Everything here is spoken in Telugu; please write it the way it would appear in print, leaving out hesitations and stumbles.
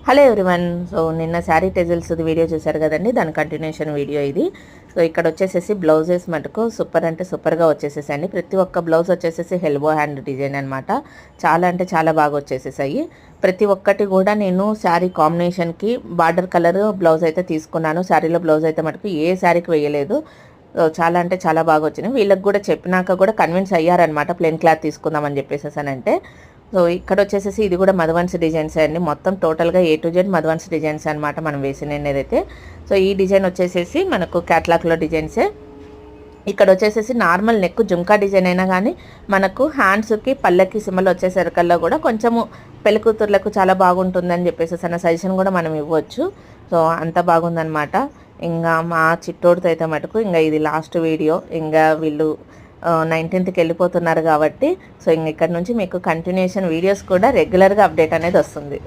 Hello everyone. సో నిన్న శారీ టెజిల్స్ది వీడియో చూశారు కదండి, దాని కంటిన్యూషన్ వీడియో ఇది. సో ఇక్కడ వచ్చేసేసి బ్లౌజెస్ మటుకు సూపర్ అంటే సూపర్గా వచ్చేసేసండి. ప్రతి ఒక్క బ్లౌజ్ వచ్చేసేసి ఎల్బో హ్యాండ్ డిజైన్ అనమాట. చాలా అంటే చాలా బాగా వచ్చేసేసాయి. ప్రతి ఒక్కటి కూడా నేను శారీ కాంబినేషన్కి బార్డర్ కలర్ బ్లౌజ్ అయితే తీసుకున్నాను. శారీలో బ్లౌజ్ అయితే మటుకు ఏ శారీకి వేయలేదు. చాలా అంటే చాలా బాగా వచ్చినాయి. వీళ్ళకి కూడా చెప్పినాక కూడా కన్విన్స్ అయ్యారనమాట, ప్లెయిన్ క్లాత్ తీసుకుందామని చెప్పేసేసానంటే. సో ఇక్కడ వచ్చేసేసి ఇది కూడా మధువన్స్ డిజైన్స్ అండి. మొత్తం టోటల్గా A to Z మధువన్స్ డిజైన్స్ అనమాట మనం వేసినదైతే. సో ఈ డిజైన్ వచ్చేసేసి మనకు క్యాట్లాగ్లో డిజైన్సే. ఇక్కడ వచ్చేసేసి నార్మల్ నెక్ జుంకా డిజైన్ అయినా కానీ మనకు హ్యాండ్స్కి పళ్ళకి సిమ్మలు వచ్చేసరికల్లా కూడా కొంచెము పెళ్ళికూతుర్లకు చాలా బాగుంటుందని చెప్పేసి అన్న సజెషన్ కూడా మనం ఇవ్వచ్చు. సో అంత బాగుందనమాట. ఇంకా మా చిట్టోడితో అయితే మటుకు ఇంకా ఇది లాస్ట్ వీడియో. ఇంకా వీళ్ళు 19th వెళ్ళిపోతున్నారు కాబట్టి సో ఇంక ఇక్కడ నుంచి మీకు కంటిన్యూషన్ వీడియోస్ కూడా రెగ్యులర్గా అప్డేట్ అనేది వస్తుంది.